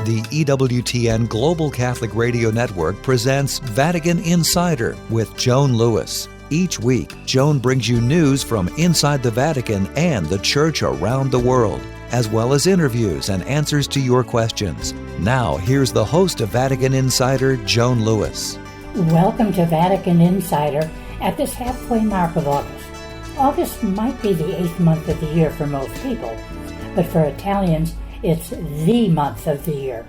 The EWTN Global Catholic Radio Network presents Vatican Insider with Joan Lewis. Each week, Joan brings you news from inside the Vatican and the Church around the world, as well as interviews and answers to your questions. Now, here's the host of Vatican Insider, Joan Lewis. Welcome to Vatican Insider at this halfway mark of August. August might be the 8th month of the year for most people, but for Italians, it's the month of the year.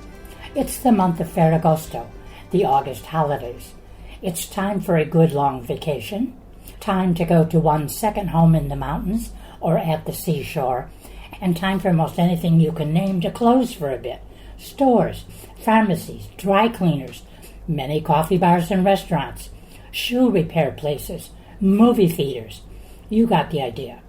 It's the month of ferragosto, the August holidays. It's time for a good long vacation, time to go to one's second home in the mountains or at the seashore, and time for most anything you can name to close for a bit. Stores, pharmacies, dry cleaners, many coffee bars and restaurants, shoe repair places, movie theaters. You got the idea.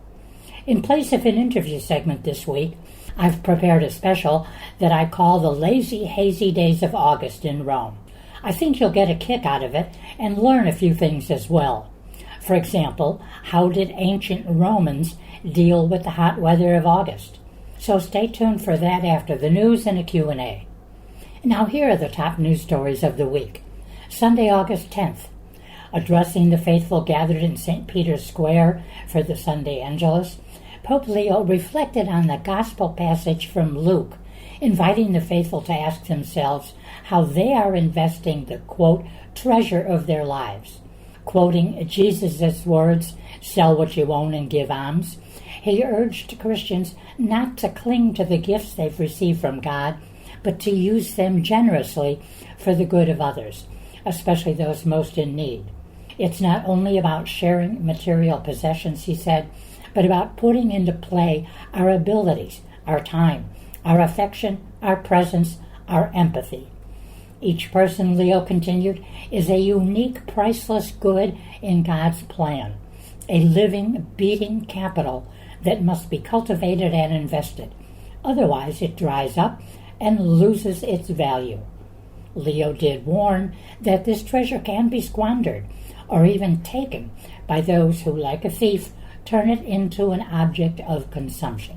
In place of an interview segment this week, I've prepared a special that I call the Lazy Hazy Days of August in Rome. I think you'll get a kick out of it and learn a few things as well. For example, how did ancient Romans deal with the hot weather of August? So stay tuned for that after the news and a Q&A. Now here are the top news stories of the week. Sunday, August 10th. Addressing the faithful gathered in St. Peter's Square for the Sunday Angelus, Pope Leo reflected on the gospel passage from Luke, inviting the faithful to ask themselves how they are investing the, quote, treasure of their lives. Quoting Jesus' words, "Sell what you own and give alms," he urged Christians not to cling to the gifts they've received from God, but to use them generously for the good of others, especially those most in need. It's not only about sharing material possessions, he said, but about putting into play our abilities, our time, our affection, our presence, our empathy. Each person, Leo continued, is a unique, priceless good in God's plan, a living, beating capital that must be cultivated and invested. Otherwise, it dries up and loses its value. Leo did warn that this treasure can be squandered or even taken by those who, like a thief, turn it into an object of consumption.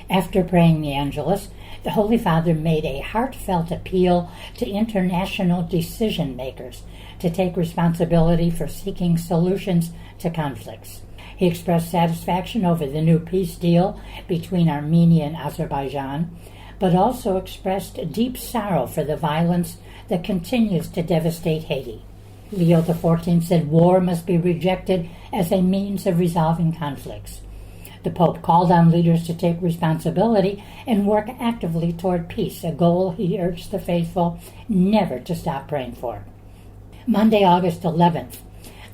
After praying the Angelus, the Holy Father made a heartfelt appeal to international decision makers to take responsibility for seeking solutions to conflicts. He expressed satisfaction over the new peace deal between Armenia and Azerbaijan, but also expressed deep sorrow for the violence that continues to devastate Haiti. Leo XIV said war must be rejected as a means of resolving conflicts. The Pope called on leaders to take responsibility and work actively toward peace, a goal he urged the faithful never to stop praying for. Monday, August 11th,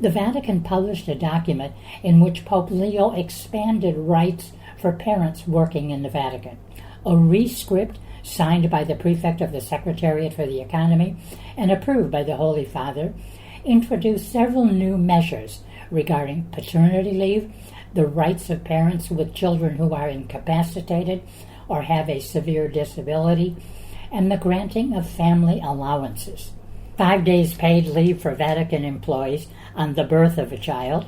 the Vatican published a document in which Pope Leo expanded rights for parents working in the Vatican. A rescript signed by the prefect of the Secretariat for the Economy and approved by the Holy Father introduced several new measures regarding paternity leave, the rights of parents with children who are incapacitated or have a severe disability, and the granting of family allowances. 5 days paid leave for Vatican employees on the birth of a child,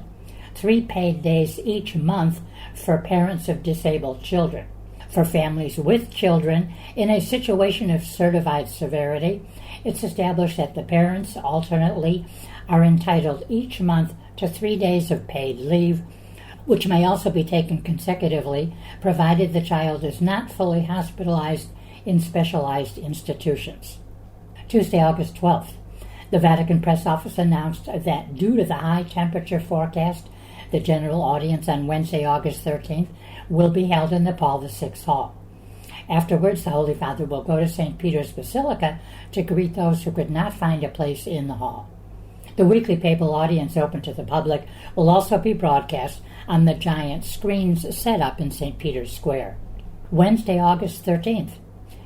3 paid days each month for parents of disabled children. For families with children in a situation of certified severity, it's established that the parents alternately are entitled each month to 3 days of paid leave, which may also be taken consecutively, provided the child is not fully hospitalized in specialized institutions. Tuesday, August 12th, the Vatican Press Office announced that due to the high temperature forecast, the general audience on Wednesday, August 13th, will be held in the Paul VI Hall. Afterwards, the Holy Father will go to St. Peter's Basilica to greet those who could not find a place in the hall. The weekly papal audience open to the public will also be broadcast on the giant screens set up in St. Peter's Square. Wednesday, August 13th.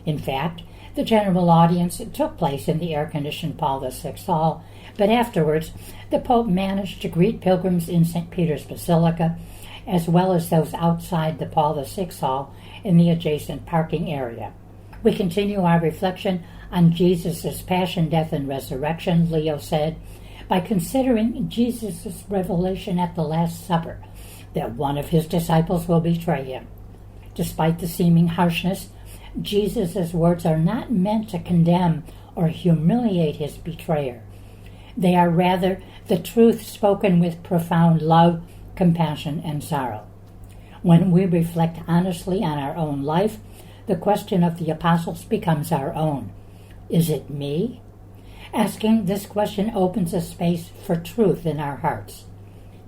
In fact, the general audience took place in the air-conditioned Paul VI Hall, but afterwards, the Pope managed to greet pilgrims in St. Peter's Basilica, as well as those outside the Paul VI Hall in the adjacent parking area. We continue our reflection on Jesus' passion, death, and resurrection, Leo said, by considering Jesus' revelation at the Last Supper that one of his disciples will betray him. Despite the seeming harshness, Jesus' words are not meant to condemn or humiliate his betrayer. They are rather the truth spoken with profound love, compassion, and sorrow. When we reflect honestly on our own life, the question of the apostles becomes our own. Is it me? Asking this question opens a space for truth in our hearts.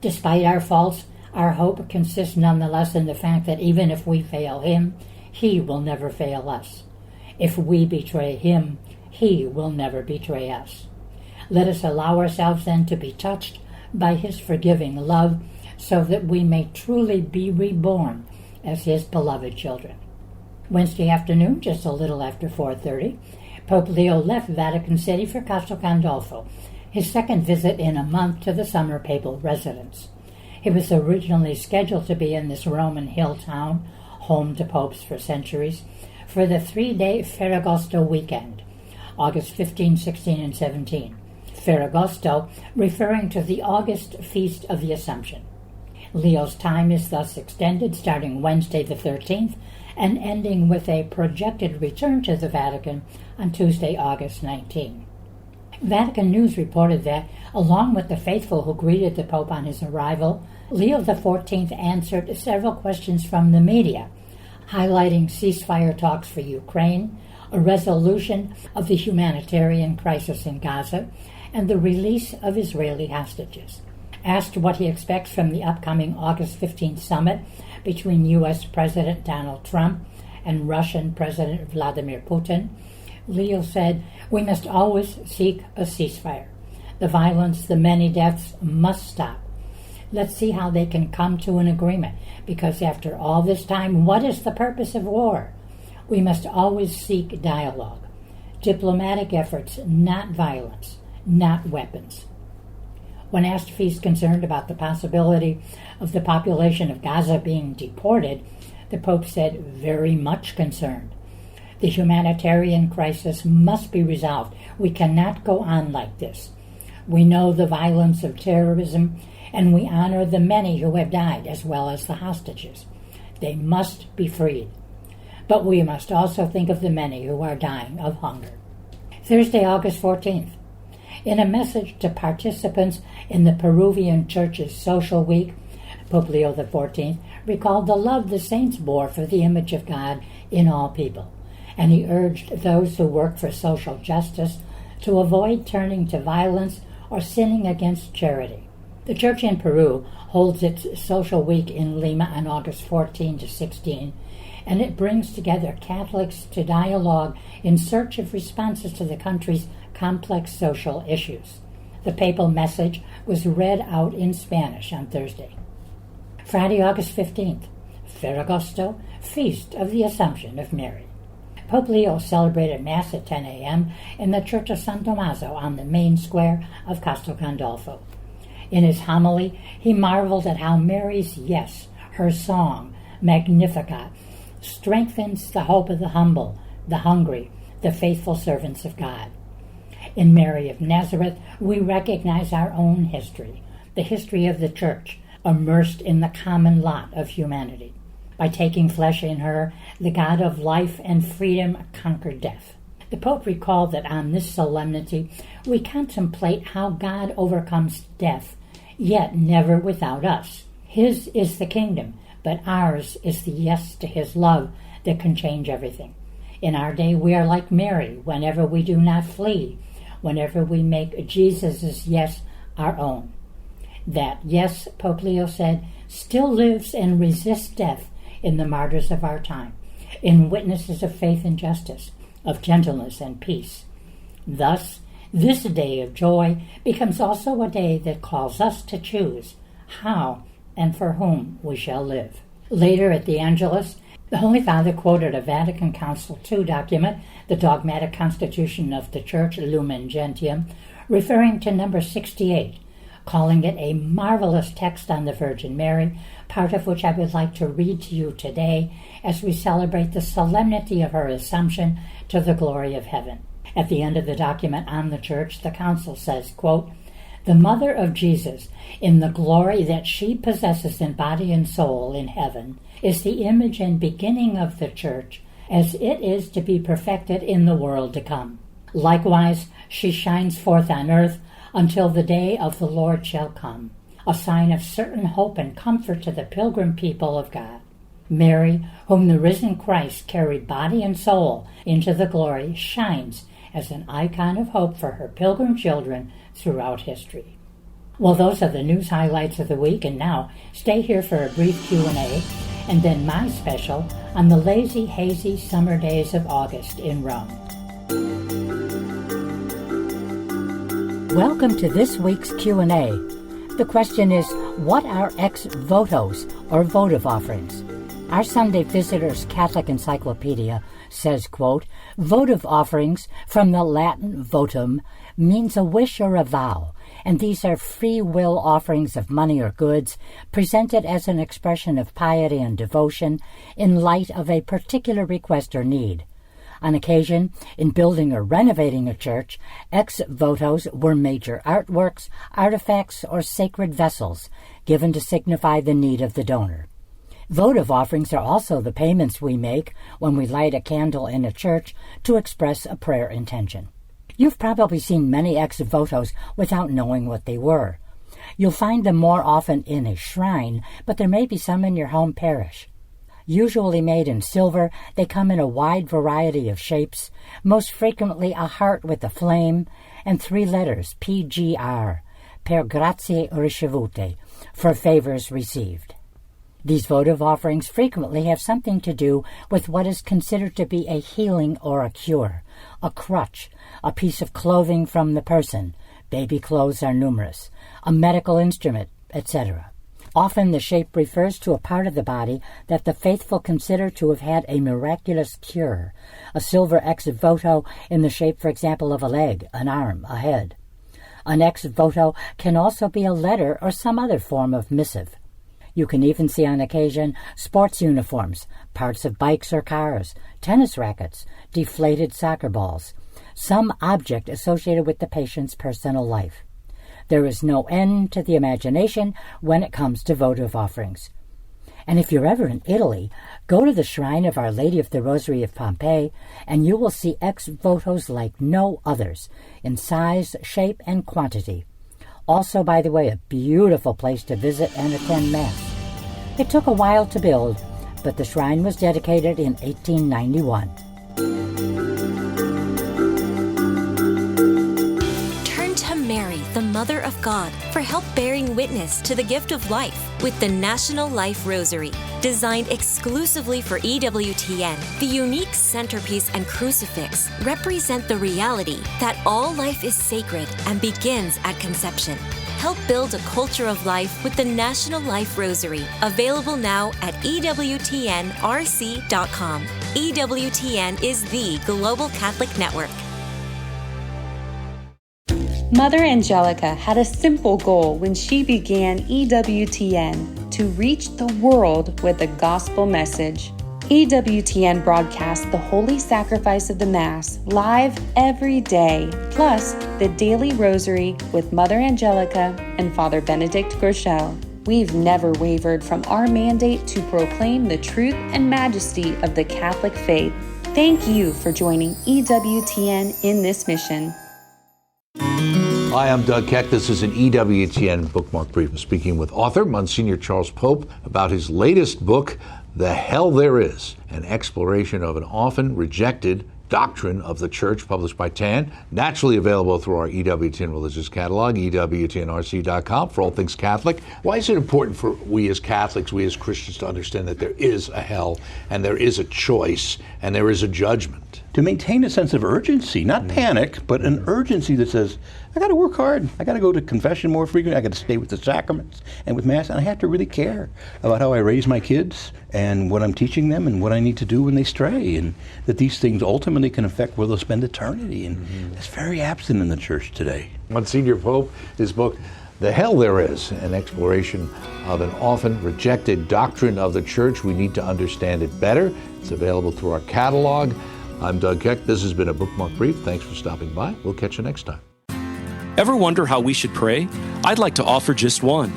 Despite our faults, our hope consists nonetheless in the fact that even if we fail him, he will never fail us. If we betray him, he will never betray us. Let us allow ourselves then to be touched by his forgiving love so that we may truly be reborn as his beloved children. Wednesday afternoon, just a little after 4:30, Pope Leo left Vatican City for Castel Gandolfo, his second visit in a month to the summer papal residence. He was originally scheduled to be in this Roman hill town, home to popes for centuries, for the 3-day Ferragosto weekend, August 15, 16, and 17. Ferragosto referring to the August Feast of the Assumption. Leo's time is thus extended starting Wednesday the 13th and ending with a projected return to the Vatican on Tuesday, August 19. Vatican News reported that, along with the faithful who greeted the Pope on his arrival, Leo XIV answered several questions from the media, highlighting ceasefire talks for Ukraine, a resolution of the humanitarian crisis in Gaza, and the release of Israeli hostages. Asked what he expects from the upcoming August 15th summit between U.S. President Donald Trump and Russian President Vladimir Putin, Leo said, "We must always seek a ceasefire. The violence, the many deaths must stop. Let's see how they can come to an agreement, because after all this time, what is the purpose of war? We must always seek dialogue. Diplomatic efforts, not violence, not weapons." When asked if he's concerned about the possibility of the population of Gaza being deported, the Pope said, "Very much concerned. The humanitarian crisis must be resolved. We cannot go on like this. We know the violence of terrorism, and we honor the many who have died, as well as the hostages. They must be freed. But we must also think of the many who are dying of hunger." Thursday, August 14th. In a message to participants in the Peruvian Church's Social Week, Pope Leo XIV recalled the love the saints bore for the image of God in all people, and he urged those who work for social justice to avoid turning to violence or sinning against charity. The Church in Peru holds its Social Week in Lima on August 14 to 16, and it brings together Catholics to dialogue in search of responses to the country's complex social issues. The papal message was read out in Spanish on Thursday. Friday, August 15th, Ferragosto, Feast of the Assumption of Mary. Pope Leo celebrated Mass at 10 a.m. in the Church of San Tommaso on the main square of Castel Gandolfo. In his homily, he marveled at how Mary's yes, her song, Magnificat, strengthens the hope of the humble, the hungry, the faithful servants of God. In Mary of Nazareth, we recognize our own history, the history of the Church, immersed in the common lot of humanity. By taking flesh in her, the God of life and freedom conquered death. The Pope recalled that on this solemnity, we contemplate how God overcomes death, yet never without us. His is the kingdom, but ours is the yes to his love that can change everything. In our day, we are like Mary whenever we do not flee, whenever we make Jesus' yes our own. That yes, Pope Leo said, still lives and resists death in the martyrs of our time, in witnesses of faith and justice, of gentleness and peace. Thus, this day of joy becomes also a day that calls us to choose how and for whom we shall live. Later at the Angelus, the Holy Father quoted a Vatican Council II document, the Dogmatic Constitution of the Church, Lumen Gentium, referring to number 68, calling it a marvelous text on the Virgin Mary, part of which I would like to read to you today as we celebrate the solemnity of her Assumption to the glory of heaven. At the end of the document on the Church, the Council says, quote, "The Mother of Jesus, in the glory that she possesses in body and soul in heaven, is the image and beginning of the Church, as it is to be perfected in the world to come. Likewise, she shines forth on earth until the day of the Lord shall come, a sign of certain hope and comfort to the pilgrim people of God. Mary, whom the risen Christ carried body and soul into the glory, shines as an icon of hope for her pilgrim children throughout history. Well, those are the news highlights of the week, and now stay here for a brief Q&A, and then my special on the lazy, hazy summer days of August in Rome. Welcome to this week's Q&A. The question is, what are ex votos, or votive offerings? Our Sunday Visitor's Catholic Encyclopedia says, quote, votive offerings, from the Latin votum, means a wish or a vow, and these are free will offerings of money or goods presented as an expression of piety and devotion in light of a particular request or need. On occasion, in building or renovating a church, ex votos were major artworks, artifacts, or sacred vessels given to signify the need of the donor. Votive offerings are also the payments we make when we light a candle in a church to express a prayer intention. You've probably seen many ex votos without knowing what they were. You'll find them more often in a shrine, but there may be some in your home parish. Usually made in silver, they come in a wide variety of shapes, most frequently a heart with a flame, and 3 letters, PGR, per grazie ricevute, for favors received. These votive offerings frequently have something to do with what is considered to be a healing or a cure, a crutch, a piece of clothing from the person, baby clothes are numerous, a medical instrument, etc. Often the shape refers to a part of the body that the faithful consider to have had a miraculous cure, a silver ex voto in the shape, for example, of a leg, an arm, a head. An ex voto can also be a letter or some other form of missive. You can even see on occasion sports uniforms, parts of bikes or cars, tennis rackets, deflated soccer balls, some object associated with the patient's personal life. There is no end to the imagination when it comes to votive offerings. And if you're ever in Italy, go to the shrine of Our Lady of the Rosary of Pompeii, and you will see ex votos like no others, in size, shape, and quantity. Also, by the way, a beautiful place to visit and attend Mass. It took a while to build, but the shrine was dedicated in 1891. Mary, the Mother of God, for help bearing witness to the gift of life with the National Life Rosary. Designed exclusively for EWTN, the unique centerpiece and crucifix represent the reality that all life is sacred and begins at conception. Help build a culture of life with the National Life Rosary, available now at EWTNRC.com. EWTN is the Global Catholic Network. Mother Angelica had a simple goal when she began EWTN: to reach the world with the gospel message. EWTN broadcasts the Holy Sacrifice of the Mass live every day, plus the Daily Rosary with Mother Angelica and Father Benedict Groeschel. We've never wavered from our mandate to proclaim the truth and majesty of the Catholic faith. Thank you for joining EWTN in this mission. Hi, I'm Doug Keck. This is an EWTN bookmark brief, speaking with author Monsignor Charles Pope about his latest book, The Hell There Is, an exploration of an often rejected doctrine of the Church, published by TAN, naturally available through our EWTN religious catalog, EWTNRC.com, for all things Catholic. Why is it important for we as Catholics, we as Christians, to understand that there is a hell, and there is a choice, and there is a judgment? To maintain a sense of urgency, not panic, but an urgency that says, I got to work hard. I got to go to confession more frequently. I got to stay with the sacraments and with Mass, and I have to really care about how I raise my kids and what I'm teaching them and what I need to do when they stray, and that these things ultimately can affect where they'll spend eternity. And it's very absent in the Church today. Monsignor Pope, his book, The Hell There Is, an exploration of an often rejected doctrine of the Church. We need to understand it better. It's available through our catalog. I'm Doug Keck. This has been a Bookmark Brief. Thanks for stopping by. We'll catch you next time. Ever wonder how we should pray? I'd like to offer just one.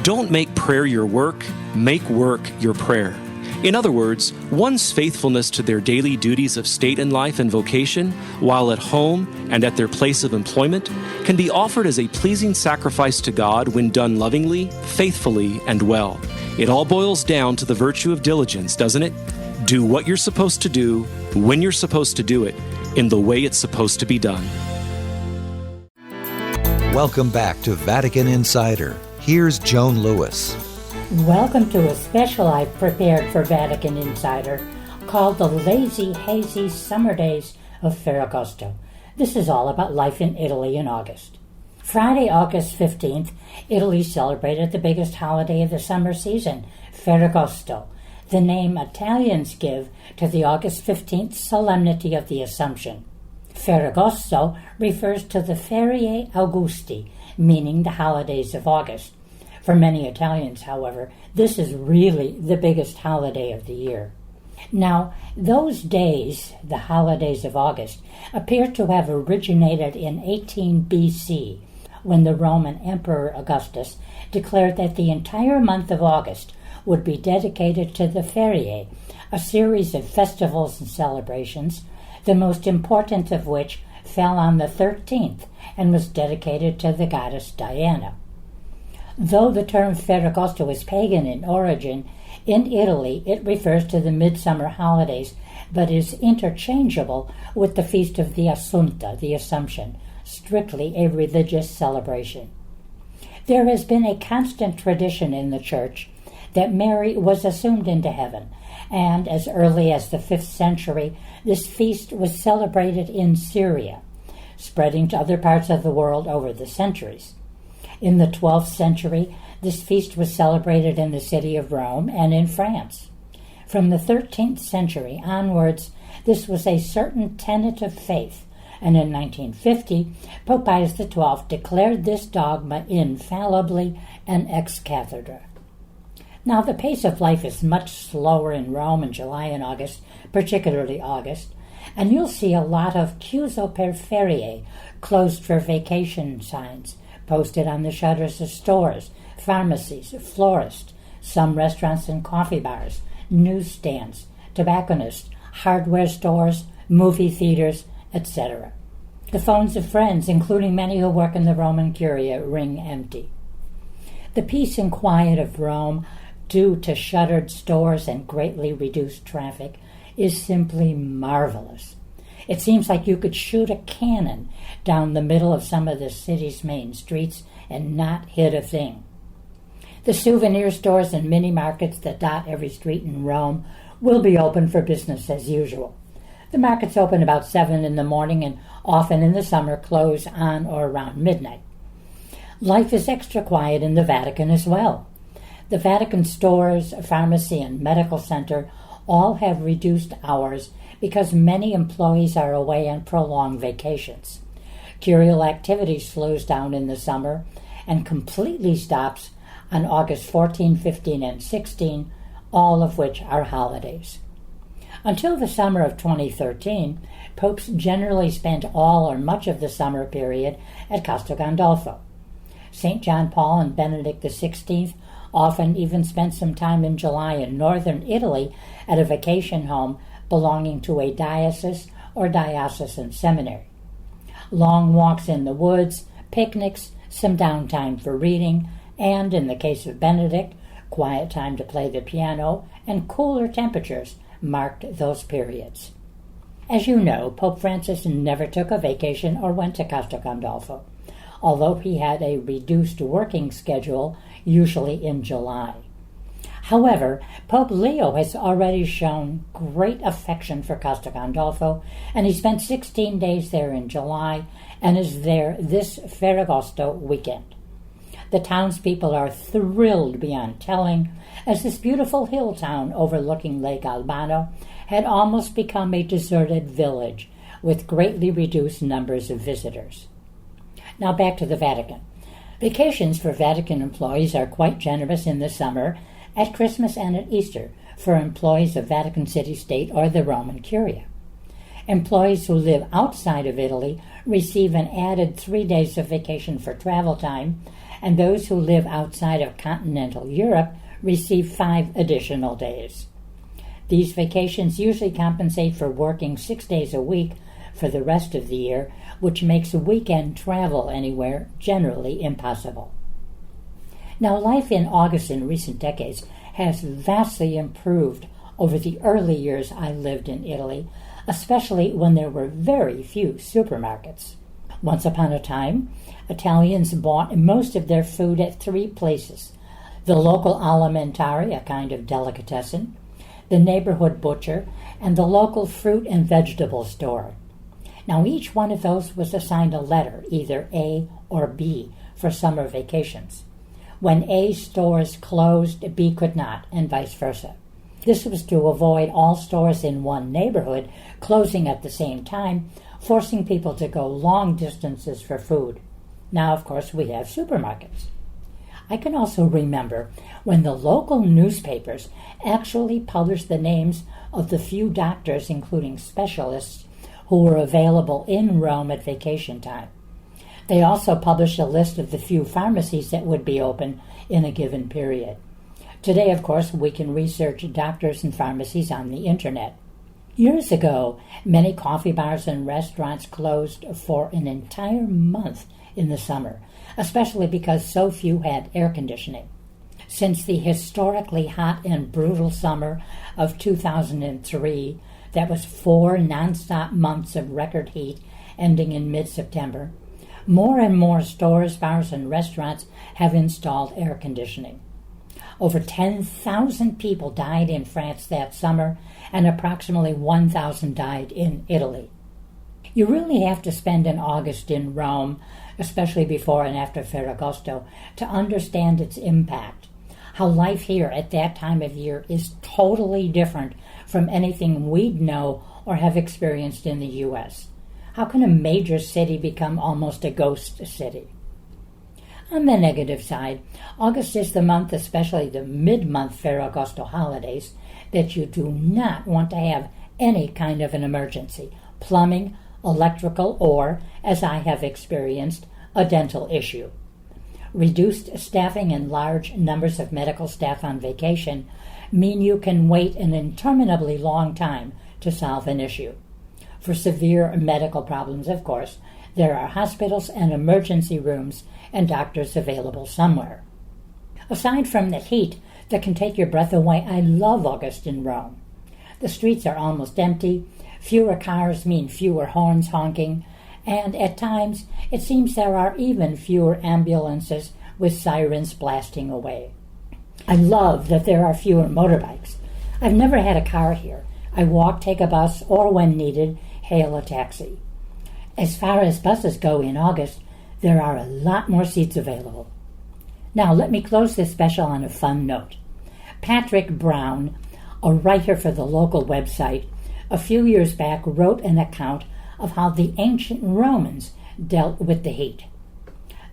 Don't make prayer your work, make work your prayer. In other words, one's faithfulness to their daily duties of state in life and vocation, while at home and at their place of employment, can be offered as a pleasing sacrifice to God when done lovingly, faithfully, and well. It all boils down to the virtue of diligence, doesn't it? Do what you're supposed to do, when you're supposed to do it, in the way it's supposed to be done. Welcome back to Vatican Insider. Here's Joan Lewis. Welcome to a special I've prepared for Vatican Insider called the Lazy, Hazy Summer Days of Ferragosto. This is all about life in Italy in August. Friday, August 15th, Italy celebrated the biggest holiday of the summer season, Ferragosto, the name Italians give to the August 15th solemnity of the Assumption. Ferragosto refers to the Ferie Augusti, meaning the holidays of August. For many Italians, however, this is really the biggest holiday of the year. Now, those days, the holidays of August, appear to have originated in 18 BC, when the Roman Emperor Augustus declared that the entire month of August would be dedicated to the Ferie, a series of festivals and celebrations, the most important of which fell on the 13th and was dedicated to the goddess Diana. Though the term Ferragosto is pagan in origin, in Italy it refers to the midsummer holidays, but is interchangeable with the feast of the Assunta, the Assumption, strictly a religious celebration. There has been a constant tradition in the Church that Mary was assumed into heaven, and as early as the 5th century, this feast was celebrated in Syria, spreading to other parts of the world over the centuries. In the 12th century, this feast was celebrated in the city of Rome and in France. From the 13th century onwards, this was a certain tenet of faith, and in 1950, Pope Pius XII declared this dogma infallibly and ex cathedra. Now, the pace of life is much slower in Rome in July and August, particularly August, and you'll see a lot of chiuso per ferie, closed for vacation signs, posted on the shutters of stores, pharmacies, florists, some restaurants and coffee bars, newsstands, tobacconists, hardware stores, movie theaters, etc. The phones of friends, including many who work in the Roman Curia, ring empty. The peace and quiet of Rome, due to shuttered stores and greatly reduced traffic, is simply marvelous. It seems like you could shoot a cannon down the middle of some of the city's main streets and not hit a thing. The souvenir stores and mini markets that dot every street in Rome will be open for business as usual. The markets open about 7 in the morning and often in the summer close on or around midnight. Life is extra quiet in the Vatican as well. The Vatican stores, pharmacy, and medical center all have reduced hours because many employees are away on prolonged vacations. Curial activity slows down in the summer and completely stops on August 14, 15, and 16, all of which are holidays. Until the summer of 2013, popes generally spent all or much of the summer period at Castel Gandolfo. St. John Paul and Benedict XVI often even spent some time in July in northern Italy at a vacation home belonging to a diocese or diocesan seminary. Long walks in the woods, picnics, some downtime for reading, and, in the case of Benedict, quiet time to play the piano and cooler temperatures marked those periods. As you know, Pope Francis never took a vacation or went to Castel Gandolfo, although he had a reduced working schedule, usually in July. However, Pope Leo has already shown great affection for Castel Gandolfo, and he spent 16 days there in July and is there this Ferragosto weekend. The townspeople are thrilled beyond telling, as this beautiful hill town overlooking Lake Albano had almost become a deserted village with greatly reduced numbers of visitors. Now back to the Vatican. Vacations for Vatican employees are quite generous in the summer, at Christmas and at Easter, for employees of Vatican City State or the Roman Curia. Employees who live outside of Italy receive an added 3 days of vacation for travel time, and those who live outside of continental Europe receive 5 additional days. These vacations usually compensate for working 6 days a week for the rest of the year, which makes weekend travel anywhere generally impossible. Now, life in August in recent decades has vastly improved over the early years I lived in Italy, especially when there were very few supermarkets. Once upon a time, Italians bought most of their food at 3 places: the local alimentari, a kind of delicatessen, the neighborhood butcher, and the local fruit and vegetable store. Now, each one of those was assigned a letter, either A or B, for summer vacations. When A stores closed, B could not, and vice versa. This was to avoid all stores in one neighborhood closing at the same time, forcing people to go long distances for food. Now, of course, we have supermarkets. I can also remember when the local newspapers actually published the names of the few doctors, including specialists, who were available in Rome at vacation time. They also published a list of the few pharmacies that would be open in a given period. Today, of course, we can research doctors and pharmacies on the internet. Years ago, many coffee bars and restaurants closed for an entire month in the summer, especially because so few had air conditioning. Since the historically hot and brutal summer of 2003, that was 4 nonstop months of record heat ending in mid-September, more and more stores, bars, and restaurants have installed air conditioning. Over 10,000 people died in France that summer, and approximately 1,000 died in Italy. You really have to spend an August in Rome, especially before and after Ferragosto, to understand its impact. How life here at that time of year is totally different from anything we'd know or have experienced in the U.S. How can a major city become almost a ghost city? On the negative side, August is the month, especially the mid-month Ferragosto holidays, that you do not want to have any kind of an emergency, plumbing, electrical, or, as I have experienced, a dental issue. Reduced staffing and large numbers of medical staff on vacation mean you can wait an interminably long time to solve an issue. For severe medical problems, of course, there are hospitals and emergency rooms and doctors available somewhere. Aside from the heat that can take your breath away, I love August in Rome. The streets are almost empty, fewer cars mean fewer horns honking, and at times it seems there are even fewer ambulances with sirens blasting away. I love that there are fewer motorbikes. I've never had a car here. I walk, take a bus, or when needed, hail a taxi. As far as buses go in August, there are a lot more seats available. Now, let me close this special on a fun note. Patrick Brown, a writer for the local website, a few years back wrote an account of how the ancient Romans dealt with the heat.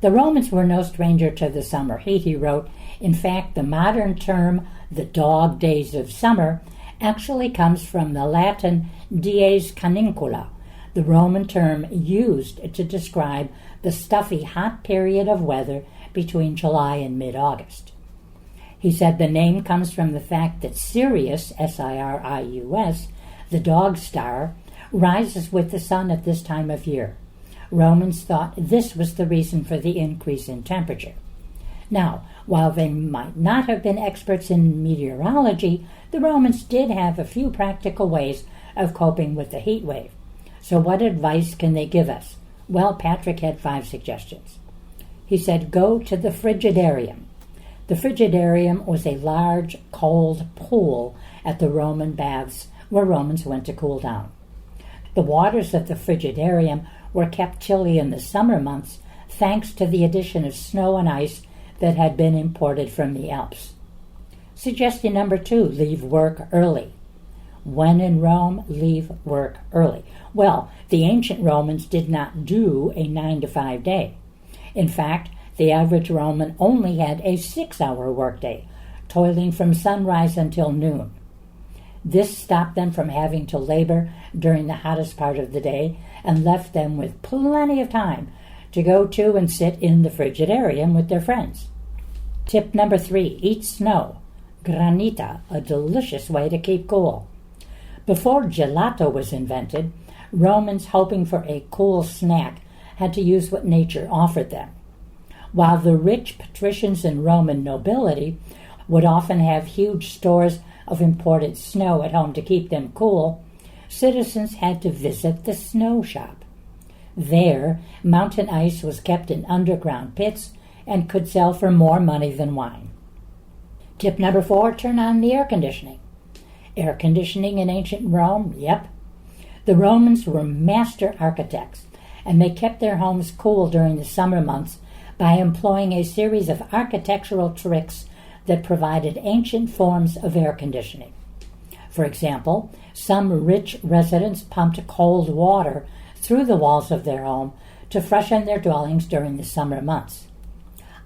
The Romans were no stranger to the summer heat, he wrote. In fact, the modern term, the dog days of summer, actually comes from the Latin dies canicula, the Roman term used to describe the stuffy, hot period of weather between July and mid-August. He said the name comes from the fact that Sirius, S-I-R-I-U-S, the dog star, rises with the sun at this time of year. Romans thought this was the reason for the increase in temperature. Now, while they might not have been experts in meteorology, the Romans did have a few practical ways of coping with the heat wave. So what advice can they give us? Well, Patrick had 5 suggestions. He said, go to the frigidarium. The frigidarium was a large, cold pool at the Roman baths where Romans went to cool down. The waters of the frigidarium were kept chilly in the summer months thanks to the addition of snow and ice that had been imported from the Alps. Suggestion number 2, leave work early. When in Rome, leave work early. Well, the ancient Romans did not do a 9-to-5 day. In fact, the average Roman only had a 6-hour workday, toiling from sunrise until noon. This stopped them from having to labor during the hottest part of the day and left them with plenty of time to go to and sit in the frigidarium with their friends. Tip number 3, eat snow. granita, a delicious way to keep cool. Before gelato was invented, Romans hoping for a cool snack had to use what nature offered them. While the rich patricians and Roman nobility would often have huge stores of imported snow at home to keep them cool, citizens had to visit the snow shop. There, mountain ice was kept in underground pits and could sell for more money than wine. Tip number 4, turn on the air conditioning. Air conditioning in ancient Rome? Yep. The Romans were master architects, and they kept their homes cool during the summer months by employing a series of architectural tricks that provided ancient forms of air conditioning. For example, some rich residents pumped cold water through the walls of their home to freshen their dwellings during the summer months.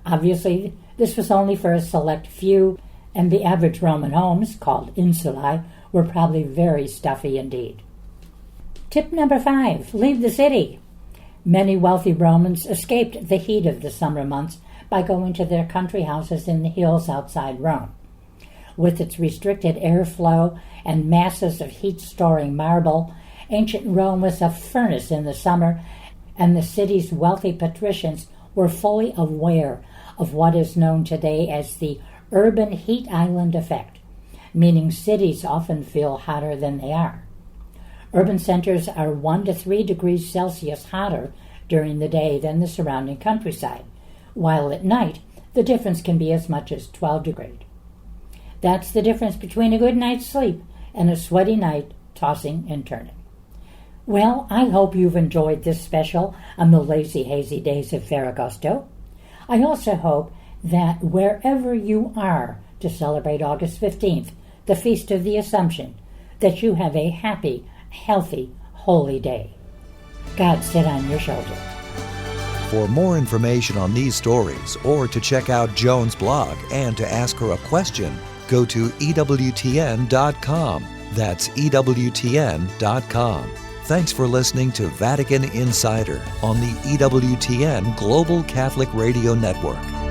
Obviously, this was only for a select few, and the average Roman homes, called insulae, were probably very stuffy indeed. Tip number 5, leave the city. Many wealthy Romans escaped the heat of the summer months by going to their country houses in the hills outside Rome. With its restricted airflow and masses of heat-storing marble, ancient Rome was a furnace in the summer, and the city's wealthy patricians were fully aware of what is known today as the urban heat island effect, meaning cities often feel hotter than they are. Urban centers are 1 to 3 degrees Celsius hotter during the day than the surrounding countryside, while at night the difference can be as much as 12 degrees. That's the difference between a good night's sleep and a sweaty night tossing and turning. Well, I hope you've enjoyed this special on the lazy, hazy days of Ferragosto. I also hope that wherever you are to celebrate August 15th, the Feast of the Assumption, that you have a happy, healthy, holy day. God sit on your shoulder. For more information on these stories or to check out Joan's blog and to ask her a question, go to EWTN.com. That's EWTN.com. Thanks for listening to Vatican Insider on the EWTN Global Catholic Radio Network.